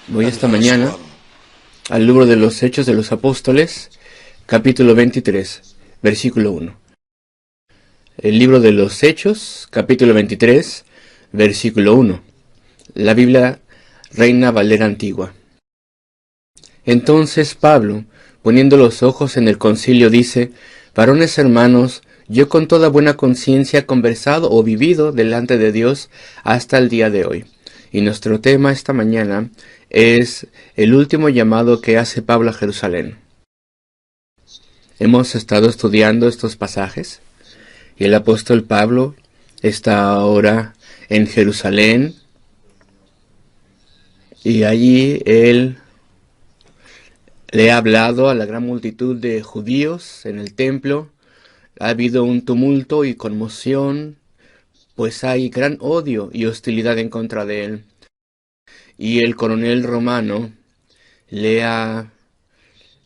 Voy esta mañana al libro de los Hechos de los Apóstoles, capítulo 23, versículo 1. El libro de los Hechos, capítulo 23, versículo 1. La Biblia Reina Valera Antigua. Entonces Pablo, poniendo los ojos en el concilio, dice: varones hermanos, yo con toda buena conciencia he conversado o vivido delante de Dios hasta el día de hoy. Y nuestro tema esta mañana es el último llamado que hace Pablo a Jerusalén. Hemos estado estudiando estos pasajes y el apóstol Pablo está ahora en Jerusalén y allí él le ha hablado a la gran multitud de judíos en el templo. Ha habido un tumulto y conmoción, pues hay gran odio y hostilidad en contra de él. Y el coronel romano le ha,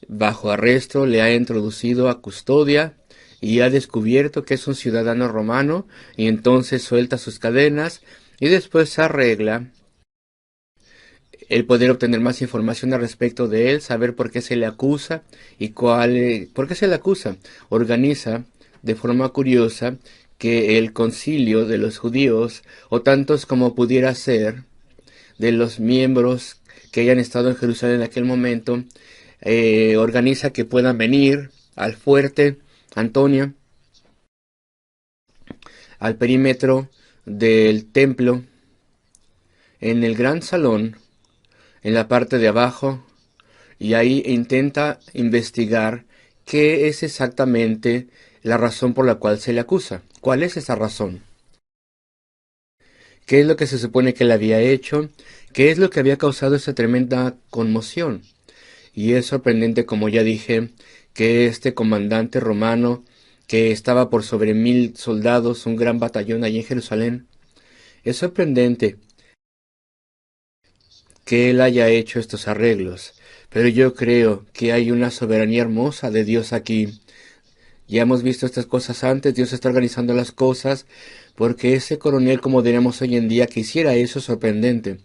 bajo arresto, le ha introducido a custodia y ha descubierto que es un ciudadano romano, y entonces suelta sus cadenas y después se arregla el poder obtener más información al respecto de él, saber por qué se le acusa y por qué se le acusa. Organiza de forma curiosa que el concilio de los judíos, o tantos como pudiera ser, de los miembros que hayan estado en Jerusalén en aquel momento, organiza que puedan venir al fuerte Antonia, al perímetro del templo, en el gran salón, en la parte de abajo, y ahí intenta investigar qué es exactamente la razón por la cual se le acusa. ¿Cuál es esa razón? ¿Qué es lo que se supone que él había hecho? ¿Qué es lo que había causado esa tremenda conmoción? Y es sorprendente, como ya dije, que este comandante romano, que estaba por sobre 1000 soldados, un gran batallón allí en Jerusalén, es sorprendente que él haya hecho estos arreglos. Pero yo creo que hay una soberanía hermosa de Dios aquí. Ya hemos visto estas cosas antes. Dios está organizando las cosas, porque ese coronel, como diríamos hoy en día, que hiciera eso, es sorprendente.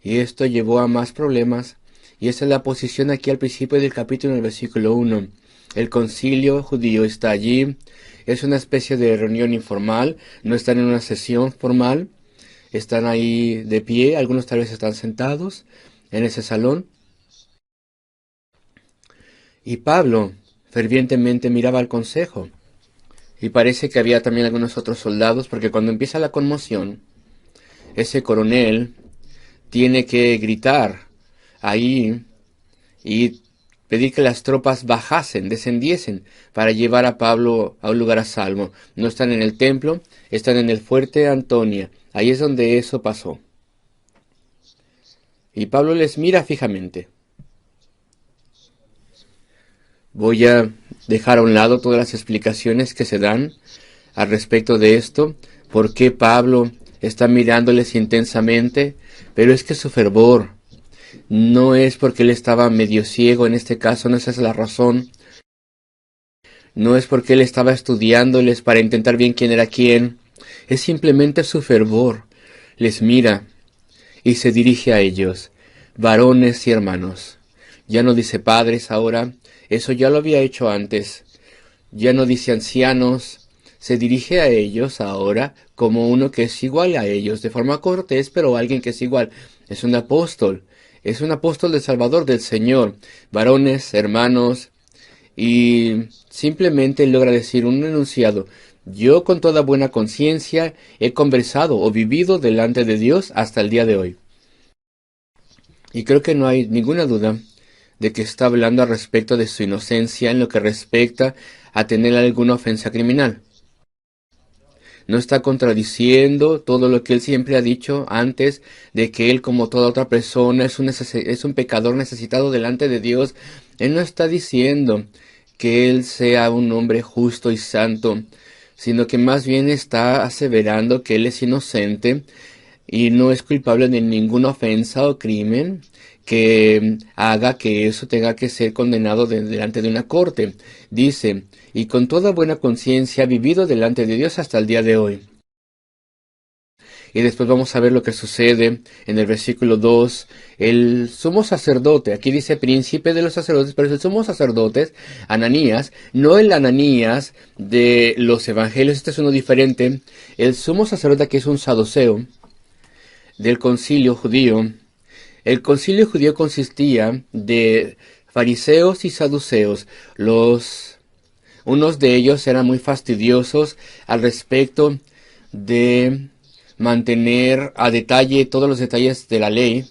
Y esto llevó a más problemas. Y esa es la posición aquí al principio del capítulo, en el versículo 1. El concilio judío está allí. Es una especie de reunión informal. No están en una sesión formal. Están ahí de pie. Algunos tal vez están sentados en ese salón. Y Pablo fervientemente miraba al consejo. Y parece que había también algunos otros soldados, porque cuando empieza la conmoción, ese coronel tiene que gritar ahí y pedir que las tropas bajasen, descendiesen, para llevar a Pablo a un lugar a salvo. No están en el templo, están en el fuerte Antonia. Ahí es donde eso pasó. Y Pablo les mira fijamente. Voy a dejar a un lado todas las explicaciones que se dan al respecto de esto, por qué Pablo está mirándoles intensamente, pero es que su fervor no es porque él estaba medio ciego en este caso, no esa es la razón. No es porque él estaba estudiándoles para intentar bien quién era quién, es simplemente su fervor. Les mira y se dirige a ellos: varones y hermanos. Ya no dice padres ahora, eso ya lo había hecho antes. Ya no dice ancianos, se dirige a ellos ahora como uno que es igual a ellos, de forma cortés, pero alguien que es igual. Es un apóstol del Salvador, del Señor. Varones, hermanos, y simplemente logra decir un enunciado: yo con toda buena conciencia he conversado o vivido delante de Dios hasta el día de hoy. Y creo que no hay ninguna duda de que está hablando al respecto de su inocencia en lo que respecta a tener alguna ofensa criminal. No está contradiciendo todo lo que él siempre ha dicho antes, de que él, como toda otra persona, es un pecador necesitado delante de Dios. Él no está diciendo que él sea un hombre justo y santo, sino que más bien está aseverando que él es inocente y no es culpable de ninguna ofensa o crimen que haga que eso tenga que ser condenado delante de una corte. Dice: y con toda buena conciencia ha vivido delante de Dios hasta el día de hoy. Y después vamos a ver lo que sucede en el versículo 2. El sumo sacerdote, aquí dice príncipe de los sacerdotes, pero es el sumo sacerdote, Ananías, no el Ananías de los evangelios, este es uno diferente. El sumo sacerdote aquí es un saduceo del concilio judío. El concilio judío consistía de fariseos y saduceos. Unos de ellos eran muy fastidiosos al respecto de mantener a detalle todos los detalles de la ley,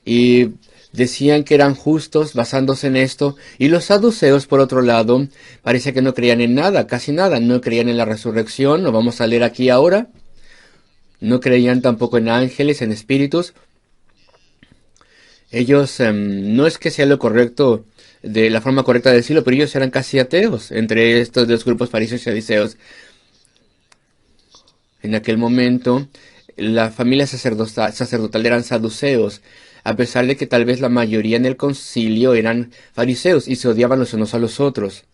y decían que eran justos basándose en esto, y los saduceos, por otro lado, parece que no creían en nada, casi nada, no creían en la resurrección, lo vamos a leer aquí ahora, no creían tampoco en ángeles, en espíritus. Ellos, no es que sea lo correcto, de la forma correcta de decirlo, pero ellos eran casi ateos, entre estos dos grupos, fariseos y saduceos. En aquel momento, la familia sacerdotal eran saduceos, a pesar de que tal vez la mayoría en el concilio eran fariseos y se odiaban los unos a los otros.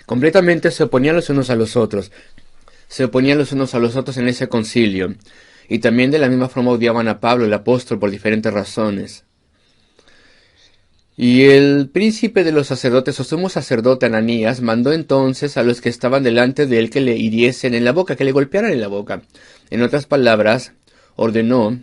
Completamente se oponían los unos a los otros. Se oponían los unos a los otros en ese concilio. Y también de la misma forma odiaban a Pablo, el apóstol, por diferentes razones. Y el príncipe de los sacerdotes, o sumo sacerdote Ananías, mandó entonces a los que estaban delante de él que le hiriesen en la boca, que le golpearan en la boca. En otras palabras, ordenó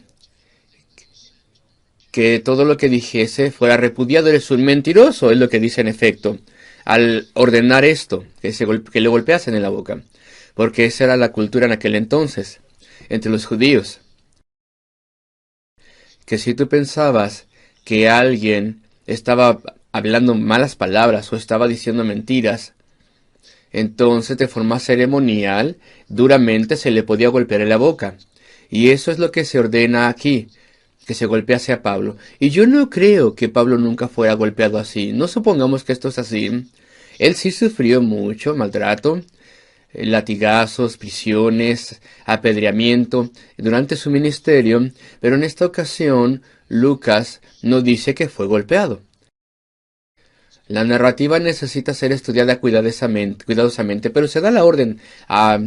que todo lo que dijese fuera repudiado. Eres un mentiroso, es lo que dice en efecto, al ordenar esto, que le golpeasen en la boca. Porque esa era la cultura en aquel entonces, entre los judíos. Que si tú pensabas que alguien estaba hablando malas palabras o estaba diciendo mentiras, entonces de forma ceremonial, duramente se le podía golpear en la boca. Y eso es lo que se ordena aquí, que se golpease a Pablo. Y yo no creo que Pablo nunca fuera golpeado así. No supongamos que esto es así. Él sí sufrió mucho maltrato, latigazos, prisiones, apedreamiento durante su ministerio, pero en esta ocasión Lucas no dice que fue golpeado. La narrativa necesita ser estudiada cuidadosamente, pero se da la orden a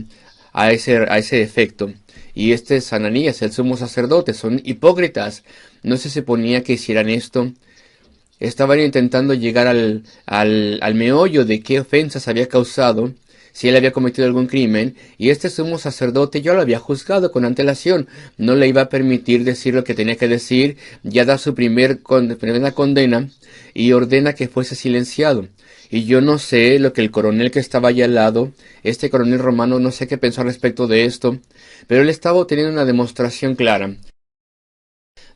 ese efecto. Y este es Ananías, el sumo sacerdote, son hipócritas. No se suponía que hicieran esto. Estaban intentando llegar al meollo de qué ofensas había causado, si él había cometido algún crimen, y este sumo sacerdote ya lo había juzgado con antelación, no le iba a permitir decir lo que tenía que decir, ya da su primera condena, y ordena que fuese silenciado. Y yo no sé lo que el coronel que estaba allá al lado, este coronel romano, no sé qué pensó al respecto de esto, pero él estaba obteniendo una demostración clara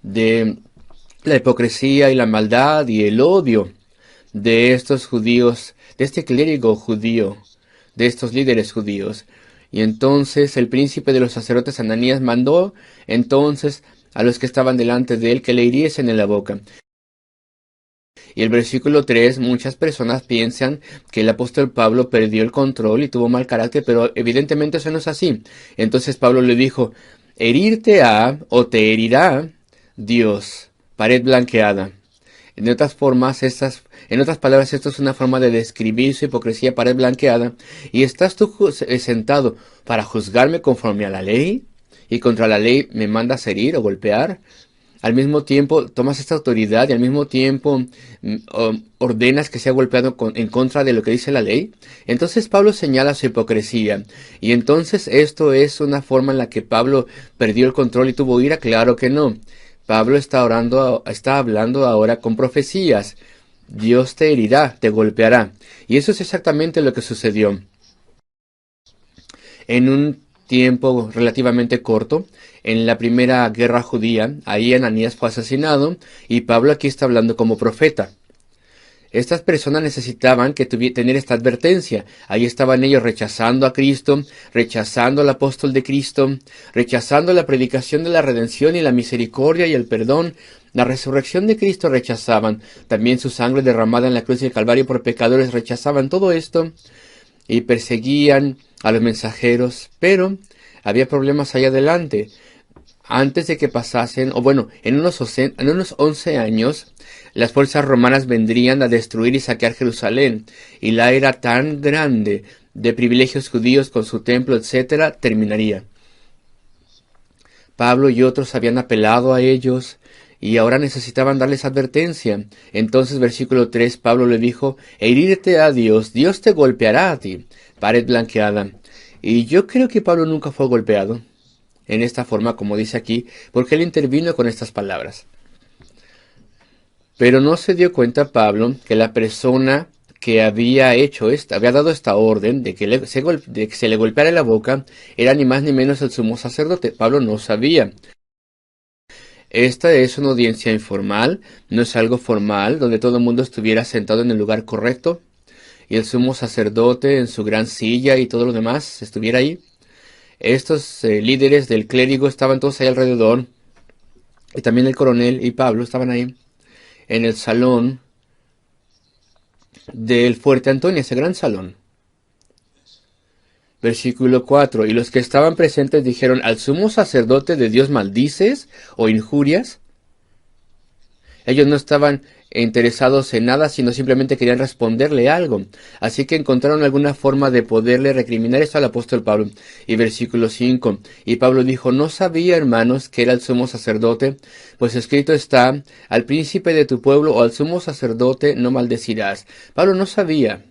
de la hipocresía y la maldad y el odio de estos judíos, de este clérigo judío, de estos líderes judíos. Y entonces el príncipe de los sacerdotes Ananías mandó entonces a los que estaban delante de él que le hiriesen en la boca. Y el versículo 3, muchas personas piensan que el apóstol Pablo perdió el control y tuvo mal carácter, pero evidentemente eso no es así. Entonces Pablo le dijo, herirte o te herirá Dios, pared blanqueada. En otras palabras, esto es una forma de describir su hipocresía, pared blanqueada. ¿Y estás tú sentado para juzgarme conforme a la ley? ¿Y contra la ley me mandas herir o golpear? Al mismo tiempo tomas esta autoridad y al mismo tiempo ordenas que sea golpeado en contra de lo que dice la ley. Entonces Pablo señala su hipocresía. Y entonces esto es una forma en la que Pablo perdió el control y tuvo ira. Claro que no. Pablo está hablando ahora con profecías. Dios te herirá, te golpeará. Y eso es exactamente lo que sucedió. En un tiempo relativamente corto, en la primera guerra judía, ahí Ananías fue asesinado y Pablo aquí está hablando como profeta. Estas personas necesitaban tener esta advertencia. Ahí estaban ellos rechazando a Cristo, rechazando al apóstol de Cristo, rechazando la predicación de la redención y la misericordia y el perdón. La resurrección de Cristo rechazaban. También su sangre derramada en la cruz del Calvario por pecadores rechazaban todo esto y perseguían a los mensajeros. Pero había problemas allá adelante. Antes de que pasasen, en unos 11 años, las fuerzas romanas vendrían a destruir y saquear Jerusalén, y la era tan grande de privilegios judíos con su templo, etcétera, terminaría. Pablo y otros habían apelado a ellos y ahora necesitaban darles advertencia. Entonces, versículo 3, Pablo le dijo, herirte a Dios, Dios te golpeará a ti. Pared blanqueada. Y yo creo que Pablo nunca fue golpeado en esta forma, como dice aquí, porque él intervino con estas palabras. Pero no se dio cuenta Pablo que la persona que había dado esta orden de que, de que se le golpeara la boca, era ni más ni menos el sumo sacerdote. Pablo no sabía. Esta es una audiencia informal, no es algo formal, donde todo el mundo estuviera sentado en el lugar correcto, y el sumo sacerdote en su gran silla y todo lo demás estuviera ahí. Estos líderes del clérigo estaban todos ahí alrededor, y también el coronel y Pablo estaban ahí, en el salón del Fuerte Antonio, ese gran salón. Versículo 4. Y los que estaban presentes dijeron, ¿al sumo sacerdote de Dios maldices o injurias? Ellos no estaban interesados en nada, sino simplemente querían responderle algo. Así que encontraron alguna forma de poderle recriminar esto al apóstol Pablo. Y versículo 5. Y Pablo dijo, no sabía, hermanos, que era el sumo sacerdote, pues escrito está, al príncipe de tu pueblo o al sumo sacerdote no maldecirás. Pablo no sabía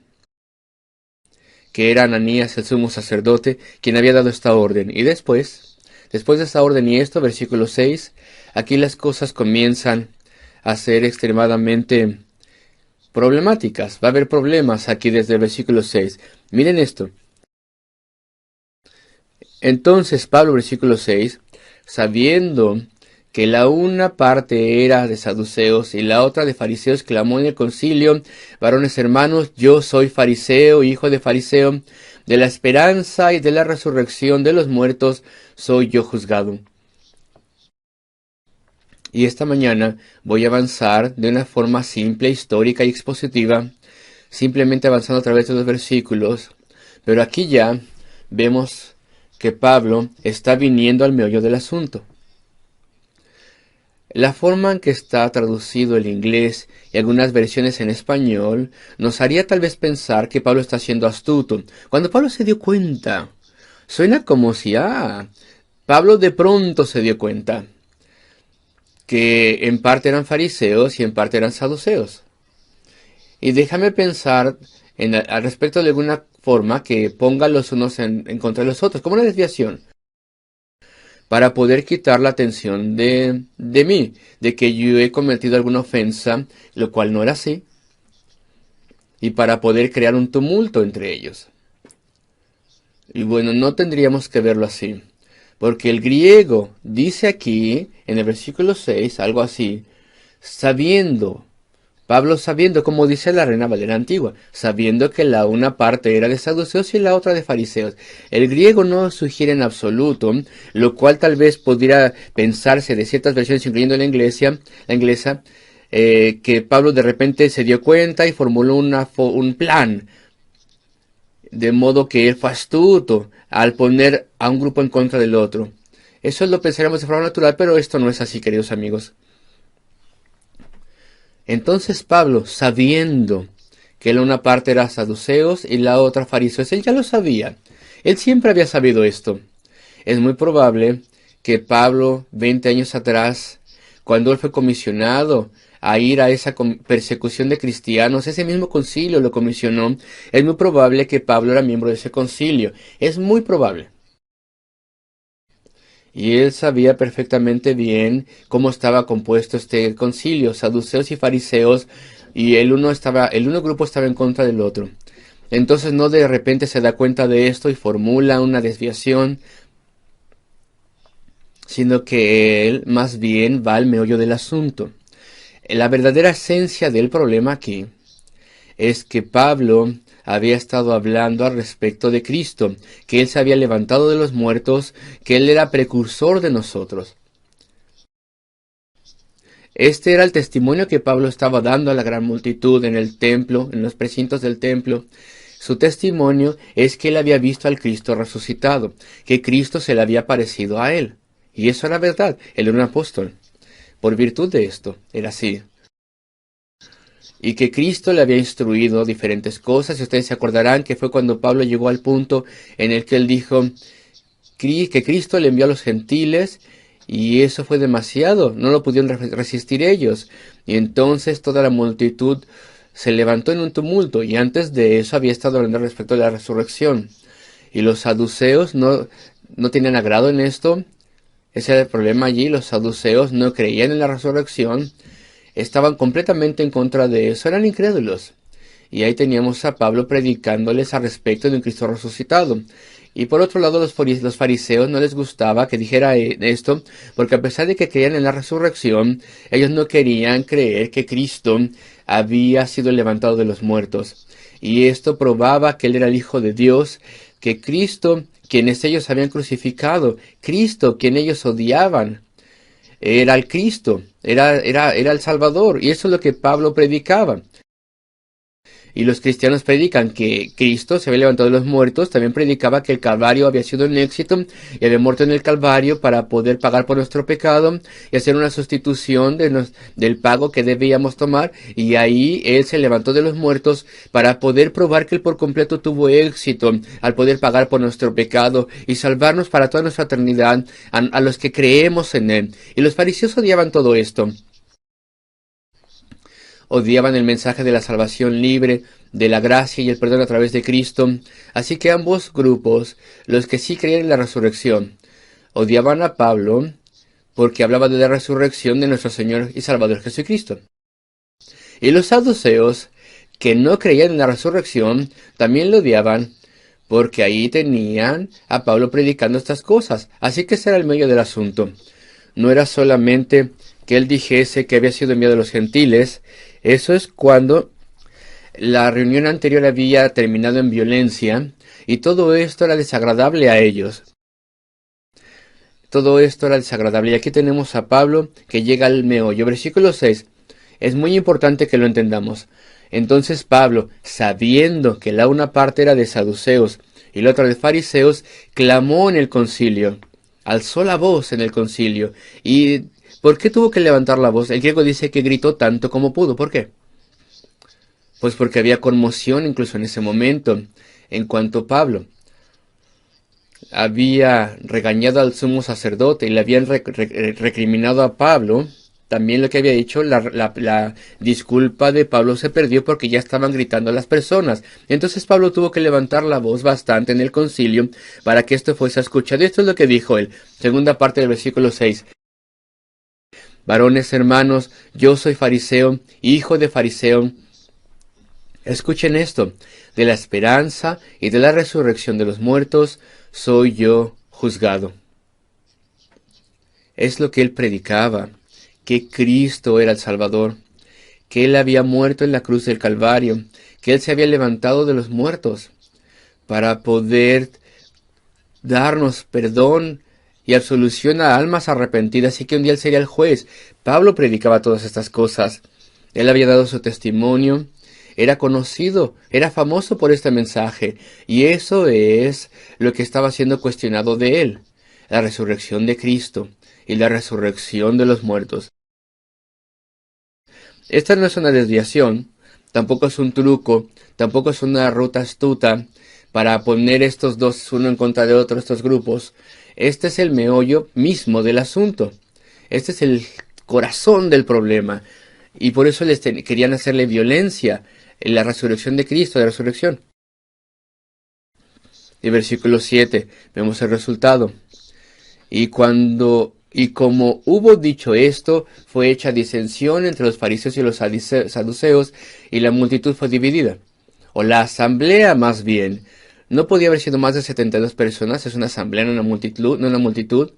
que era Ananías el sumo sacerdote quien había dado esta orden. Y después de esta orden y esto, versículo 6, aquí las cosas comienzan a ser extremadamente problemáticas. Va a haber problemas aquí desde el versículo 6. Miren esto. Entonces Pablo, versículo 6, sabiendo que la una parte era de saduceos y la otra de fariseos, clamó en el concilio, varones hermanos, yo soy fariseo, hijo de fariseo, de la esperanza y de la resurrección de los muertos soy yo juzgado. Y esta mañana voy a avanzar de una forma simple, histórica y expositiva, simplemente avanzando a través de los versículos, pero aquí ya vemos que Pablo está viniendo al meollo del asunto. La forma en que está traducido el inglés y algunas versiones en español nos haría tal vez pensar que Pablo está siendo astuto. Cuando Pablo se dio cuenta, suena como si, Pablo de pronto se dio cuenta que en parte eran fariseos y en parte eran saduceos. Y déjame pensar al respecto de alguna forma que ponga los unos en contra de los otros, como una desviación, para poder quitar la atención de mí, de que yo he cometido alguna ofensa, lo cual no era así, y para poder crear un tumulto entre ellos. Y bueno, no tendríamos que verlo así, porque el griego dice aquí, en el versículo 6, algo así, sabiendo, Pablo sabiendo, como dice la Reina Valera antigua, sabiendo que la una parte era de saduceos y la otra de fariseos. El griego no sugiere en absoluto, lo cual tal vez pudiera pensarse de ciertas versiones, incluyendo la inglesa, que Pablo de repente se dio cuenta y formuló un plan, de modo que él fue astuto al poner a un grupo en contra del otro. Eso lo pensaremos de forma natural, pero esto no es así, queridos amigos. Entonces Pablo, sabiendo que la una parte era saduceos y la otra fariseos, él ya lo sabía. Él siempre había sabido esto. Es muy probable que Pablo, 20 años atrás, cuando él fue comisionado a ir a esa persecución de cristianos, ese mismo concilio lo comisionó. Es muy probable que Pablo era miembro de ese concilio. Es muy probable. Y él sabía perfectamente bien cómo estaba compuesto este concilio, saduceos y fariseos, y el uno grupo estaba en contra del otro. Entonces no de repente se da cuenta de esto y formula una desviación, sino que él más bien va al meollo del asunto. La verdadera esencia del problema aquí es que Pablo había estado hablando al respecto de Cristo, que Él se había levantado de los muertos, que Él era precursor de nosotros. Este era el testimonio que Pablo estaba dando a la gran multitud en el templo, en los precintos del templo. Su testimonio es que él había visto al Cristo resucitado, que Cristo se le había parecido a él. Y eso era verdad, él era un apóstol. Por virtud de esto, era así. Y que Cristo le había instruido diferentes cosas, y ustedes se acordarán que fue cuando Pablo llegó al punto en el que él dijo que Cristo le envió a los gentiles Y eso fue demasiado, no lo pudieron resistir ellos. Y entonces toda la multitud se levantó en un tumulto, y antes de eso había estado hablando respecto a la resurrección. Y los saduceos no tenían agrado en esto. Ese era el problema allí. Los saduceos no creían en la resurrección, estaban completamente en contra de eso, eran incrédulos. Y ahí teníamos a Pablo predicándoles al respecto de un Cristo resucitado. Y por otro lado, los fariseos no les gustaba que dijera esto, porque a pesar de que creían en la resurrección, ellos no querían creer que Cristo había sido levantado de los muertos. Y esto probaba que Él era el Hijo de Dios, que Cristo, quienes ellos habían crucificado, Cristo, quien ellos odiaban, era el Cristo, era el Salvador. Y eso es lo que Pablo predicaba. Y los cristianos predican que Cristo se había levantado de los muertos, también predicaba que el Calvario había sido un éxito y había muerto en el Calvario para poder pagar por nuestro pecado y hacer una sustitución del pago que debíamos tomar, y ahí Él se levantó de los muertos para poder probar que Él por completo tuvo éxito al poder pagar por nuestro pecado y salvarnos para toda nuestra eternidad a los que creemos en Él. Y los fariseos odiaban todo esto. Odiaban el mensaje de la salvación libre, de la gracia y el perdón a través de Cristo. Así que ambos grupos, los que sí creían en la resurrección, odiaban a Pablo porque hablaba de la resurrección de nuestro Señor y Salvador Jesucristo. Y los saduceos, que no creían en la resurrección, también lo odiaban porque ahí tenían a Pablo predicando estas cosas. Así que ese era el medio del asunto. No era solamente que él dijese que había sido enviado a los gentiles. Eso es cuando la reunión anterior había terminado en violencia, y todo esto era desagradable a ellos. Todo esto era desagradable. Y aquí tenemos a Pablo que llega al meollo. Versículo 6. Es muy importante que lo entendamos. Entonces Pablo, sabiendo que la una parte era de saduceos y la otra de fariseos, clamó en el concilio. Alzó la voz en el concilio. ¿Y por qué tuvo que levantar la voz? El griego dice que gritó tanto como pudo. ¿Por qué? Pues porque había conmoción incluso en ese momento. En cuanto Pablo había regañado al sumo sacerdote y le habían recriminado a Pablo, también lo que había dicho, la disculpa de Pablo se perdió porque ya estaban gritando las personas. Entonces Pablo tuvo que levantar la voz bastante en el concilio para que esto fuese escuchado. Y esto es lo que dijo él, segunda parte del versículo 6. Varones hermanos, yo soy fariseo, hijo de fariseo. Escuchen esto, de la esperanza y de la resurrección de los muertos soy yo juzgado. Es lo que él predicaba, que Cristo era el Salvador, que Él había muerto en la cruz del Calvario, que Él se había levantado de los muertos para poder darnos perdón y absolución a almas arrepentidas, y que un día Él sería el juez. Pablo predicaba todas estas cosas. Él había dado su testimonio, era conocido, era famoso por este mensaje, y eso es lo que estaba siendo cuestionado de él, la resurrección de Cristo y la resurrección de los muertos. Esta no es una desviación, tampoco es un truco, tampoco es una ruta astuta para poner estos dos uno en contra de otro, estos grupos. Este es el meollo mismo del asunto. Este es el corazón del problema. Y por eso querían hacerle violencia en la resurrección de Cristo, de resurrección. Y versículo 7, vemos el resultado. Y como hubo dicho esto, fue hecha disensión entre los fariseos y los saduceos, y la multitud fue dividida. O la asamblea más bien. No podía haber sido más de 72 personas, es una asamblea, no una multitud, no una multitud.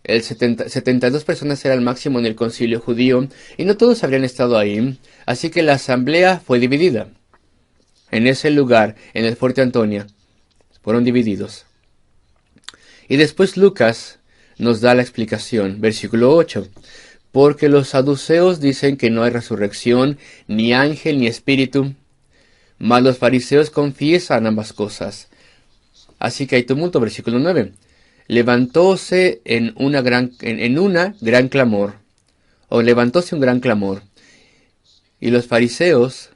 72 personas era el máximo en el concilio judío, y no todos habrían estado ahí, así que la asamblea fue dividida. En ese lugar, en el fuerte Antonia, fueron divididos. Y después Lucas nos da la explicación, versículo 8. Porque los saduceos dicen que no hay resurrección, ni ángel, ni espíritu, mas los fariseos confiesan ambas cosas. Así que hay tumulto, versículo 9. Levantóse una gran clamor, o levantóse un gran clamor. Y los fariseos,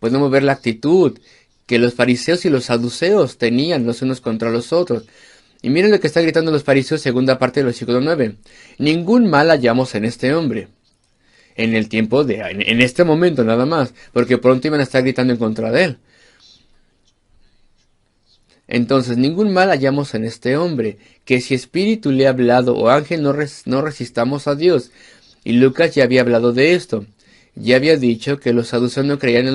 podemos ver la actitud que los fariseos y los saduceos tenían los unos contra los otros. Y miren lo que está gritando los fariseos, segunda parte del versículo 9. Ningún mal hallamos en este hombre. En el tiempo en este momento nada más, porque pronto iban a estar gritando en contra de él. Entonces, ningún mal hallamos en este hombre, que si espíritu le ha hablado o ángel no resistamos a Dios. Y Lucas ya había hablado de esto. Ya había dicho que los saduceos no creían en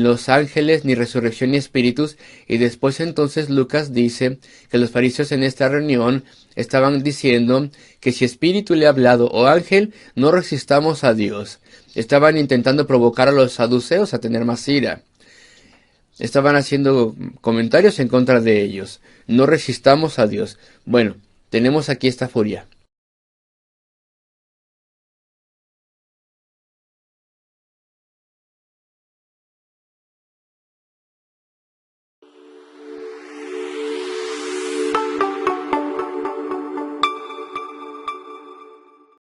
los ángeles, ni resurrección, ni espíritus. Y después entonces Lucas dice que los fariseos en esta reunión estaban diciendo que si espíritu le ha hablado o ángel, no resistamos a Dios. Estaban intentando provocar a los saduceos a tener más ira. Estaban haciendo comentarios en contra de ellos. No resistamos a Dios. Bueno, tenemos aquí esta furia.